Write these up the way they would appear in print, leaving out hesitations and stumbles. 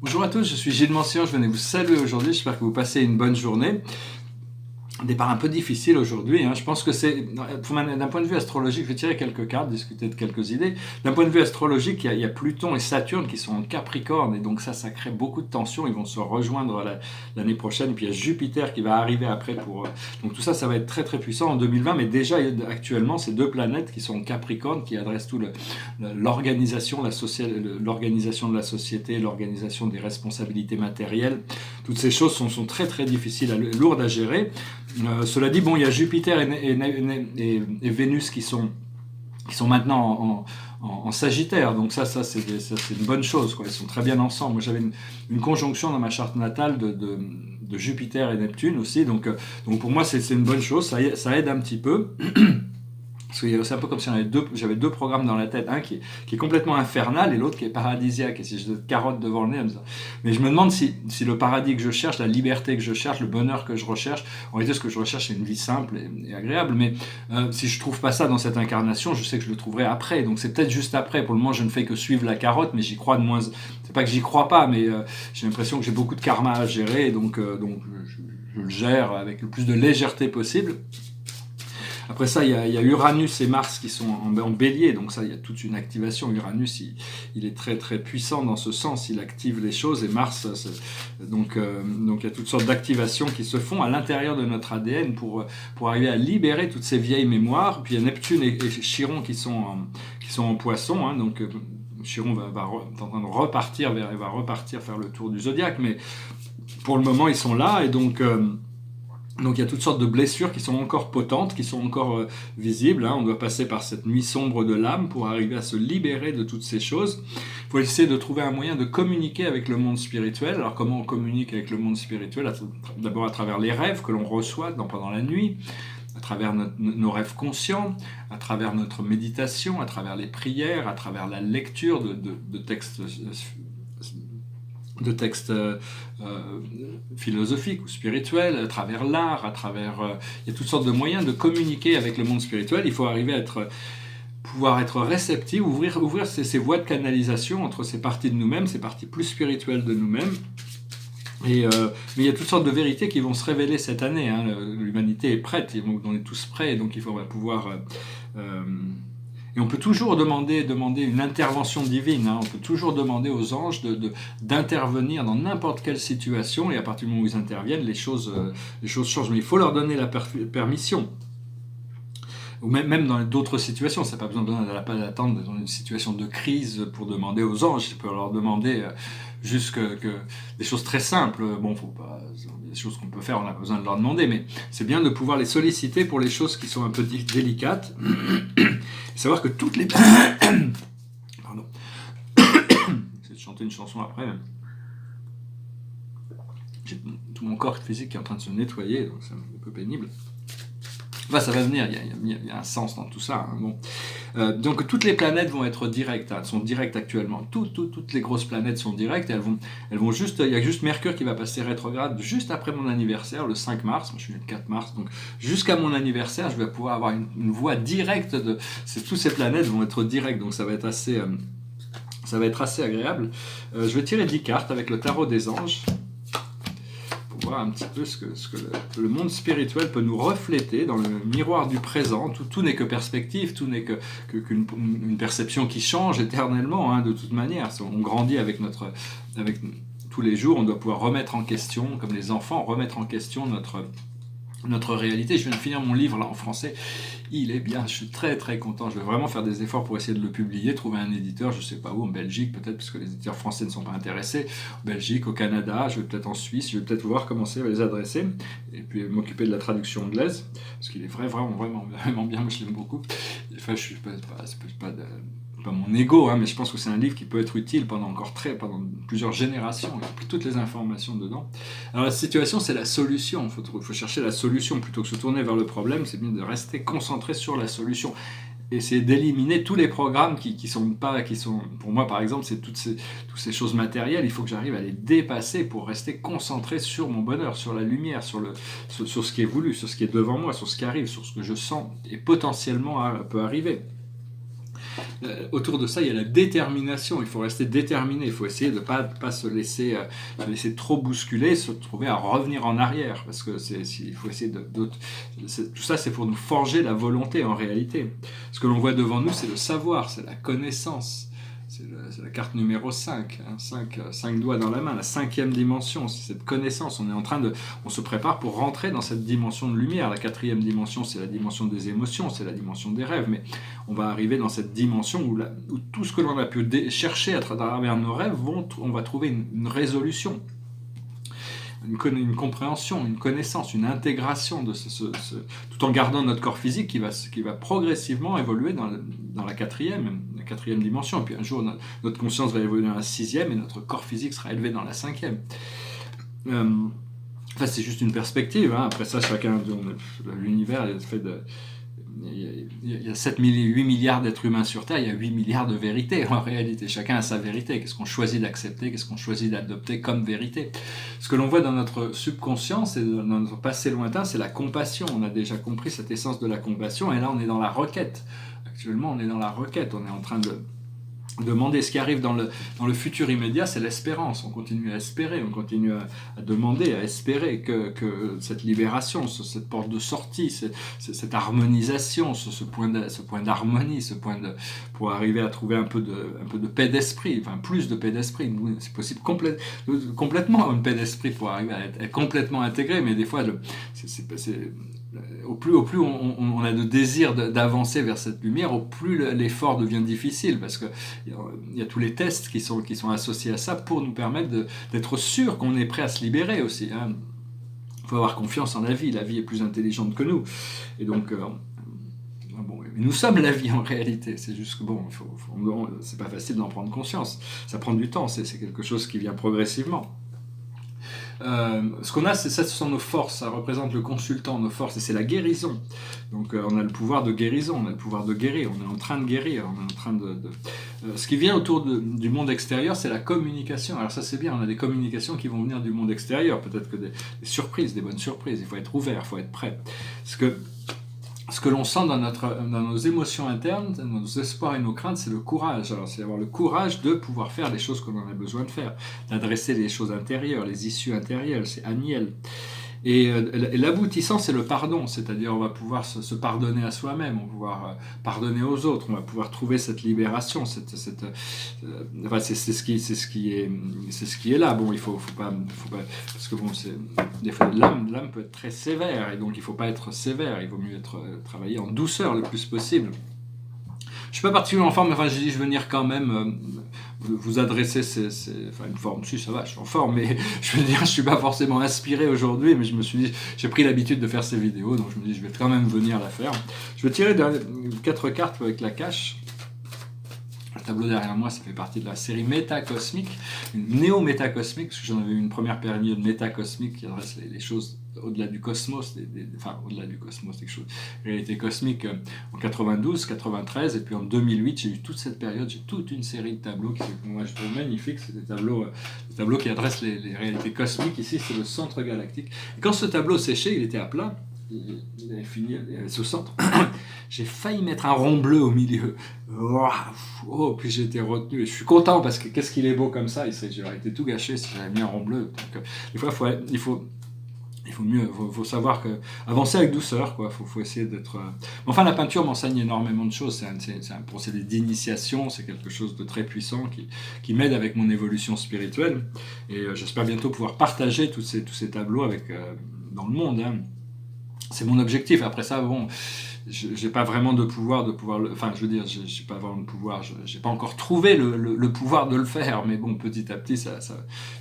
Bonjour à tous, je suis Gilles Mancian, je venais vous saluer aujourd'hui, j'espère que vous passez une bonne journée. Un départ un peu difficile aujourd'hui, je pense que c'est, d'un point de vue astrologique, je vais tirer quelques cartes, discuter de quelques idées. D'un point de vue astrologique, il y a Pluton et Saturne qui sont en Capricorne, et donc ça crée beaucoup de tensions, ils vont se rejoindre l'année prochaine, et puis il y a Jupiter qui va arriver après donc tout ça, ça va être très très puissant en 2020, mais déjà actuellement, ces deux planètes qui sont en Capricorne, qui adressent tout l'organisation, l'organisation de la société, l'organisation des responsabilités matérielles, toutes ces choses sont très très difficiles, lourdes à gérer. Cela dit, bon, il y a Jupiter et Vénus qui sont maintenant en Sagittaire, donc ça c'est une bonne chose, quoi. Ils sont très bien ensemble. Moi j'avais une conjonction dans ma charte natale de Jupiter et Neptune aussi, donc pour moi c'est une bonne chose, ça aide un petit peu. Parce que c'est un peu comme si j'avais deux programmes dans la tête, un qui est complètement infernal et l'autre qui est paradisiaque. Et si je carotte devant le nez, mais je me demande si le paradis que je cherche, la liberté que je cherche, le bonheur que je recherche, en réalité ce que je recherche c'est une vie simple et agréable. Mais si je trouve pas ça dans cette incarnation, je sais que je le trouverai après. Donc c'est peut-être juste après. Pour le moment, je ne fais que suivre la carotte, mais j'y crois de moins. C'est pas que j'y crois pas, mais j'ai l'impression que j'ai beaucoup de karma à gérer, et donc je le gère avec le plus de légèreté possible. Après ça, il y a Uranus et Mars qui sont en bélier, donc ça, il y a toute une activation. Uranus, il est très très puissant dans ce sens, il active les choses, et Mars, donc il y a toutes sortes d'activations qui se font à l'intérieur de notre ADN pour arriver à libérer toutes ces vieilles mémoires. Puis il y a Neptune et Chiron qui sont en Poisson, donc Chiron va en train de repartir va repartir faire le tour du zodiaque, mais pour le moment ils sont là, et donc il y a toutes sortes de blessures qui sont encore potentes, qui sont encore visibles. On doit passer par cette nuit sombre de l'âme pour arriver à se libérer de toutes ces choses. Il faut essayer de trouver un moyen de communiquer avec le monde spirituel. Alors comment on communique avec le monde spirituel? D'abord à travers les rêves que l'on reçoit pendant la nuit, à travers nos rêves conscients, à travers notre méditation, à travers les prières, à travers la lecture de textes philosophiques ou spirituels, à travers l'art, il y a toutes sortes de moyens de communiquer avec le monde spirituel. Il faut arriver à pouvoir être réceptif, ouvrir ces voies de canalisation entre ces parties de nous-mêmes, ces parties plus spirituelles de nous-mêmes. Mais il y a toutes sortes de vérités qui vont se révéler cette année. L'humanité est prête, on est tous prêts, donc il faudra pouvoir... et on peut toujours demander une intervention divine, on peut toujours demander aux anges d'intervenir dans n'importe quelle situation, et à partir du moment où ils interviennent, les choses changent. Mais il faut leur donner la permission. Ou même dans d'autres situations, ça n'a pas besoin d'attendre dans une situation de crise pour demander aux anges. Je peux leur demander juste que des choses très simples. Bon, faut pas, des choses qu'on peut faire, on n'a pas besoin de leur demander, mais c'est bien de pouvoir les solliciter pour les choses qui sont un peu délicates. Et savoir que toutes les... Pardon. J'essaie de chanter une chanson après. J'ai tout mon corps physique qui est en train de se nettoyer, donc c'est un peu pénible. Enfin, ça va venir, il y a un sens dans tout ça. Bon. Donc toutes les planètes vont être directes, elles sont directes actuellement. Toutes les grosses planètes sont directes, et elles vont juste, il y a juste Mercure qui va passer rétrograde juste après mon anniversaire, le 5 mars, moi je suis le 4 mars, donc jusqu'à mon anniversaire, je vais pouvoir avoir une voie directe toutes ces planètes vont être directes, donc ça va être assez agréable. Je vais tirer 10 cartes avec le tarot des anges, voir un petit peu ce que le monde spirituel peut nous refléter dans le miroir du présent. Tout n'est que perspective, tout n'est qu'une perception qui change éternellement, de toute manière. On grandit avec tous les jours, on doit pouvoir remettre en question, comme les enfants, remettre en question notre réalité. Je viens de finir mon livre là en français, il est bien, je suis très très content, je vais vraiment faire des efforts pour essayer de le publier, trouver un éditeur, je sais pas où, en Belgique peut-être, parce que les éditeurs français ne sont pas intéressés, en Belgique, au Canada, je vais peut-être en Suisse, je vais peut-être voir comment c'est, les adresser, et puis m'occuper de la traduction anglaise, parce qu'il est vraiment bien, moi je l'aime beaucoup. Enfin, je suis pas mon ego, mais je pense que c'est un livre qui peut être utile pendant plusieurs générations. Il y a toutes les informations dedans. Alors la situation, c'est la solution. Il faut chercher la solution plutôt que de se tourner vers le problème. C'est bien de rester concentré sur la solution. Essayer d'éliminer tous les programmes qui sont pour moi par exemple, c'est toutes ces choses matérielles. Il faut que j'arrive à les dépasser pour rester concentré sur mon bonheur, sur la lumière, sur ce qui est voulu, sur ce qui est devant moi, sur ce qui arrive, sur ce que je sens et potentiellement peut arriver. autour de ça, il y a la détermination. Il faut rester déterminé. Il faut essayer de ne pas se laisser trop bousculer, se trouver à revenir en arrière. Parce que il faut essayer tout ça, c'est pour nous forger la volonté en réalité. Ce que l'on voit devant nous, c'est le savoir, c'est la connaissance. C'est la carte numéro 5, hein, 5 doigts dans la main, la 5e dimension, c'est cette connaissance. On se prépare pour rentrer dans cette dimension de lumière. La 4e dimension, c'est la dimension des émotions, c'est la dimension des rêves, mais on va arriver dans cette dimension où tout ce que l'on a pu chercher à travers nos rêves, on va trouver une résolution. Une compréhension, une connaissance, une intégration de tout en gardant notre corps physique qui va progressivement évoluer dans la quatrième dimension. Et puis un jour, notre conscience va évoluer dans la 6e et notre corps physique sera élevé dans la 5e. Enfin, c'est juste une perspective. Hein. Après ça, l'univers est fait de... Il y a 8 milliards d'êtres humains sur Terre, il y a 8 milliards de vérités en réalité. Chacun a sa vérité. Qu'est-ce qu'on choisit d'accepter, qu'est-ce qu'on choisit d'adopter comme vérité. Ce que l'on voit dans notre subconscience et dans notre passé lointain, c'est la compassion. On a déjà compris cette essence de la compassion et là on est dans la requête. Actuellement on est dans la requête, on est en train de demander. Ce qui arrive dans le futur immédiat, c'est l'espérance. On continue à espérer, on continue à demander, à espérer que cette libération, cette porte de sortie, cette harmonisation, ce point d'harmonie, pour arriver à trouver un peu de paix d'esprit, enfin plus de paix d'esprit. C'est possible complètement une paix d'esprit pour arriver à être complètement intégré, mais des fois, au plus on a de désir d'avancer vers cette lumière, au plus l'effort devient difficile, parce que il y a tous les tests qui sont associés à ça pour nous permettre d'être sûr qu'on est prêt à se libérer aussi. Hein. Il faut avoir confiance en la vie est plus intelligente que nous. Et donc, nous sommes la vie en réalité, c'est juste que c'est pas facile d'en prendre conscience. Ça prend du temps, c'est quelque chose qui vient progressivement. Ce qu'on a, ce sont nos forces, ça représente le consultant, nos forces, et c'est la guérison. Donc on a le pouvoir de guérison, on a le pouvoir de guérir, on est en train de guérir, on est en train ce qui vient autour du monde extérieur, c'est la communication. Alors ça c'est bien, on a des communications qui vont venir du monde extérieur, peut-être que des surprises, des bonnes surprises, il faut être ouvert, il faut être prêt. Ce que l'on sent dans nos émotions internes, dans nos espoirs et nos craintes, c'est le courage. Alors, c'est avoir le courage de pouvoir faire les choses que l'on a besoin de faire, d'adresser les choses intérieures, les issues intérieures, c'est Aniel. Et l'aboutissant, c'est le pardon, c'est-à-dire on va pouvoir se pardonner à soi-même, on va pouvoir pardonner aux autres, on va pouvoir trouver cette libération, c'est ce qui est là. Bon, il faut pas parce que des fois l'âme peut être très sévère et donc il faut pas être sévère, il vaut mieux travailler en douceur le plus possible. Je suis pas particulièrement en forme, mais enfin, j'ai dit je vais venir quand même vous adresser une forme. Si, ça va, je suis en forme, mais je veux dire, je suis pas forcément inspiré aujourd'hui, mais je me suis dit, j'ai pris l'habitude de faire ces vidéos, donc je me dis, je vais quand même venir la faire. Je vais tirer 4 cartes avec la cache. Le tableau derrière moi, ça fait partie de la série métacosmique, une néo-métacosmique, parce que j'en avais eu une première période métacosmique qui adresse les choses au-delà du cosmos, au-delà du cosmos, quelque chose, réalité cosmique en 92, 93, et puis en 2008, j'ai eu toute cette période, j'ai toute une série de tableaux qui, moi, je trouve magnifiques, c'est des tableaux qui adressent les réalités cosmiques. Ici, c'est le centre galactique. Et quand ce tableau séchait, il était à plat, il avait fini, il avait ce centre. J'ai failli mettre un rond bleu au milieu. Puis j'ai été retenu. Et je suis content parce que qu'est-ce qu'il est beau comme ça. J'aurais été tout gâché si j'avais mis un rond bleu. Donc, des fois, il faut savoir avancer avec douceur, quoi. Faut essayer d'être. Enfin, la peinture m'enseigne énormément de choses. C'est un procédé d'initiation. C'est quelque chose de très puissant qui m'aide avec mon évolution spirituelle. Et j'espère bientôt pouvoir partager tous ces tableaux dans le monde. Hein. C'est mon objectif. Après ça, j'ai pas vraiment de pouvoir enfin, je veux dire, j'ai pas vraiment de pouvoir. J'ai pas encore trouvé le pouvoir de le faire. Mais bon, petit à petit,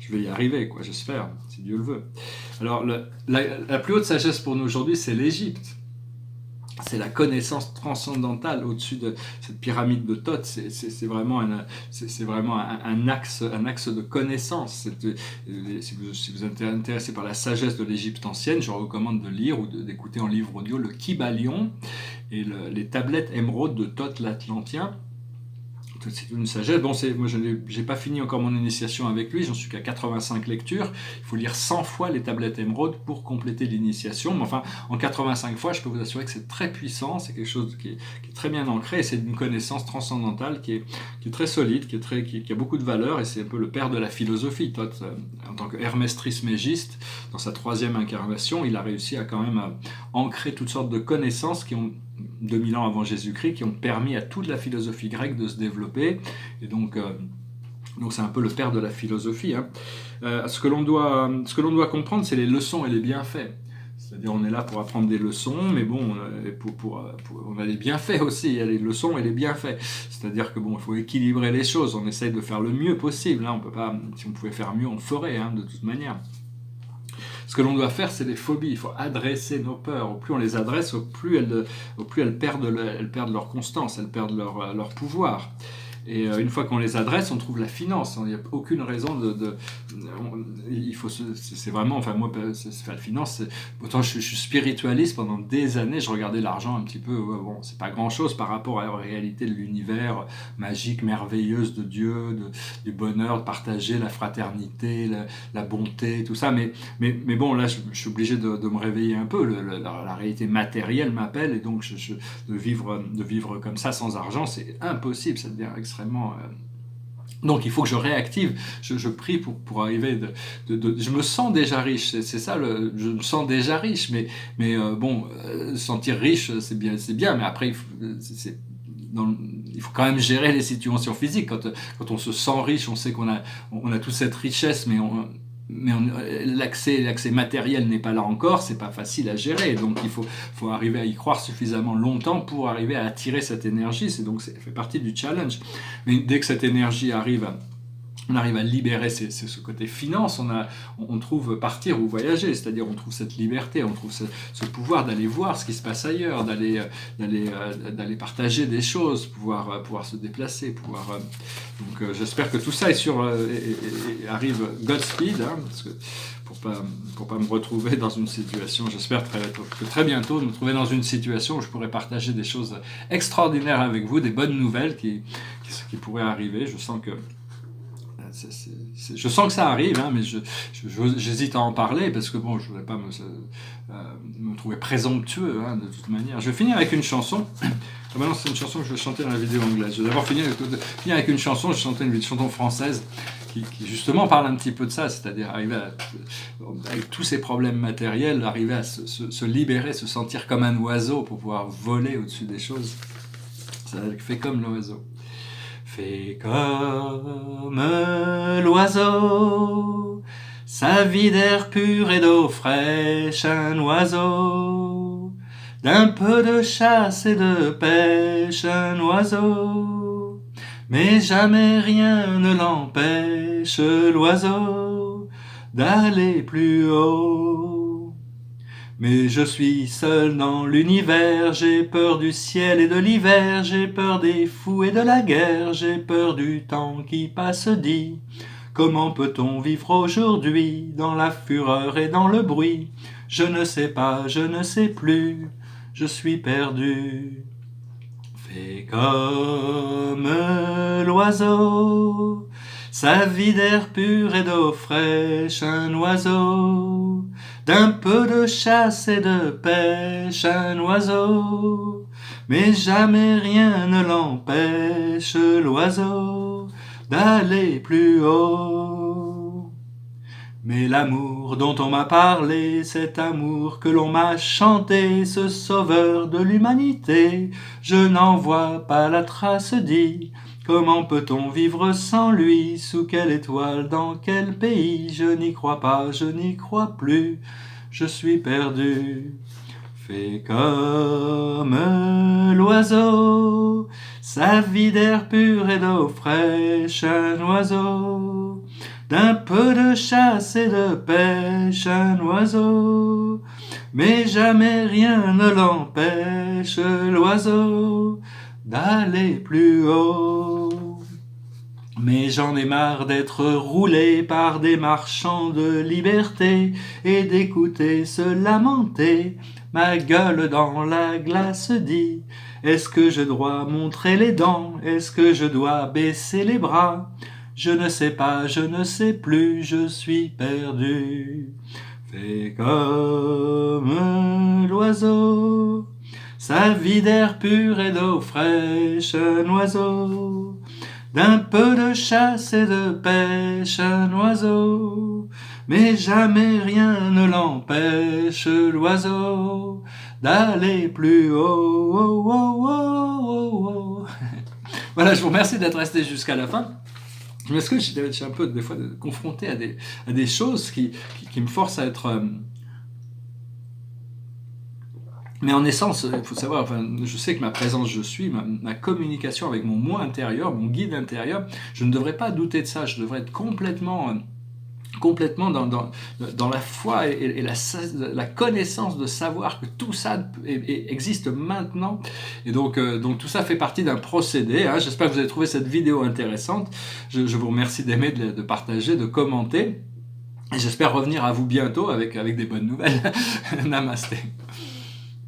je vais y arriver, quoi. J'espère, si Dieu le veut. Alors, la plus haute sagesse pour nous aujourd'hui, c'est l'Égypte. C'est la connaissance transcendantale au-dessus de cette pyramide de Thoth. C'est vraiment un axe de connaissance. Si vous êtes intéressé par la sagesse de l'Égypte ancienne, je vous recommande de lire ou d'écouter en livre audio le Kybalion et les tablettes émeraudes de Thoth l'Atlantien. c'est une sagesse. Bon, moi, je n'ai pas fini encore mon initiation avec lui, j'en suis qu'à 85 lectures. Il faut lire 100 fois les tablettes émeraude pour compléter l'initiation. Mais enfin, en 85 fois, je peux vous assurer que c'est très puissant, c'est quelque chose qui est très bien ancré, et c'est une connaissance transcendantale qui est très solide, qui a beaucoup de valeur, et c'est un peu le père de la philosophie. Thoth, en tant que Hermès Trismégiste, dans sa 3e incarnation, il a réussi à quand même ancrer toutes sortes de connaissances qui ont 2000 ans avant Jésus-Christ, qui ont permis à toute la philosophie grecque de se développer. Et donc c'est un peu le père de la philosophie. Hein. Ce que l'on doit comprendre, c'est les leçons et les bienfaits. C'est-à-dire, on est là pour apprendre des leçons, mais bon, on a des bienfaits aussi. Il y a les leçons et les bienfaits. C'est-à-dire que bon, il faut équilibrer les choses. On essaye de faire le mieux possible. Hein. On peut pas, si on pouvait faire mieux, on le ferait, hein, de toute manière. Ce que l'on doit faire, c'est les phobies. Il faut adresser nos peurs. Au plus on les adresse, au plus elles perdent leur constance, elles perdent leur pouvoir. Et une fois qu'on les adresse, on trouve la finance. Il n'y a aucune raison c'est vraiment, enfin moi, la finance, autant je suis spiritualiste pendant des années, je regardais l'argent un petit peu, bon, c'est pas grand-chose par rapport à la réalité de l'univers magique, merveilleuse de Dieu, du bonheur, de partager la fraternité, la bonté, tout ça. Mais bon, là, je suis obligé de me réveiller un peu. La réalité matérielle m'appelle, et donc de vivre comme ça sans argent, c'est impossible, ça devient extrêmement... Donc il faut que je réactive, je prie pour arriver je me sens déjà riche, c'est ça, je me sens déjà riche, mais bon, sentir riche, c'est bien, mais après, il faut quand même gérer les situations physiques. Quand on se sent riche, on sait qu'on a toute cette richesse, mais l'accès matériel n'est pas là encore, c'est pas facile à gérer, donc il faut arriver à y croire suffisamment longtemps pour arriver à attirer cette énergie. Ça fait partie du challenge. Mais dès que cette énergie arrive, on arrive à libérer ce côté finance, on trouve partir ou voyager, c'est-à-dire on trouve cette liberté, on trouve ce pouvoir d'aller voir ce qui se passe ailleurs, d'aller partager des choses, pouvoir se déplacer, donc j'espère que tout ça arrive Godspeed, hein, parce que pour pas me retrouver dans une situation, j'espère que très bientôt me trouver dans une situation où je pourrai partager des choses extraordinaires avec vous, des bonnes nouvelles qui pourraient arriver. Je sens que ça arrive, hein, mais j'hésite à en parler parce que bon, je voudrais pas me trouver présomptueux, hein, de toute manière. Je vais finir avec une chanson. Maintenant, c'est une chanson que je vais chanter dans la vidéo anglaise. Je vais d'abord finir avec une chanson. Je vais chanter une chanson française qui justement parle un petit peu de ça, c'est-à-dire arriver avec tous ces problèmes matériels, arriver à se libérer, se sentir comme un oiseau pour pouvoir voler au-dessus des choses. Ça fait comme l'oiseau. Fais comme l'oiseau, sa vie d'air pur et d'eau fraîche, un oiseau, d'un peu de chasse et de pêche, un oiseau, mais jamais rien ne l'empêche, l'oiseau, d'aller plus haut. Mais je suis seul dans l'univers, j'ai peur du ciel et de l'hiver, j'ai peur des fous et de la guerre, j'ai peur du temps qui passe dit. Comment peut-on vivre aujourd'hui dans la fureur et dans le bruit? Je ne sais pas, je ne sais plus, je suis perdu. Fais comme l'oiseau, sa vie d'air pur et d'eau fraîche, un oiseau, d'un peu de chasse et de pêche, un oiseau, mais jamais rien ne l'empêche, l'oiseau, d'aller plus haut. Mais l'amour dont on m'a parlé, cet amour que l'on m'a chanté, ce sauveur de l'humanité, je n'en vois pas la trace dit. Comment peut-on vivre sans lui? Sous quelle étoile, dans quel pays? Je n'y crois pas, je n'y crois plus, je suis perdu. Fais comme l'oiseau, sa vie d'air pur et d'eau fraîche, un oiseau, d'un peu de chasse et de pêche, un oiseau, mais jamais rien ne l'empêche, l'oiseau, d'aller plus haut. Mais j'en ai marre d'être roulé par des marchands de liberté et d'écouter se lamenter, ma gueule dans la glace dit. Est-ce que je dois montrer les dents? Est-ce que je dois baisser les bras? Je ne sais pas, je ne sais plus, je suis perdu. Fais comme l'oiseau, sa vie d'air pur et d'eau fraîche, un oiseau. D'un peu de chasse et de pêche, un oiseau. Mais jamais rien ne l'empêche, l'oiseau, d'aller plus haut, oh, oh, oh, oh, oh. Voilà, je vous remercie d'être resté jusqu'à la fin. Je m'excuse, je suis un peu des fois confronté à des choses qui me forcent à être... Mais en essence, il faut savoir, enfin, je sais que ma présence, je suis, ma communication avec mon moi intérieur, mon guide intérieur, je ne devrais pas douter de ça, je devrais être complètement dans la foi et la connaissance de savoir que tout ça existe maintenant. Et donc tout ça fait partie d'un procédé. Hein. J'espère que vous avez trouvé cette vidéo intéressante. Je vous remercie d'aimer, de partager, de commenter. Et j'espère revenir à vous bientôt avec des bonnes nouvelles. Namasté.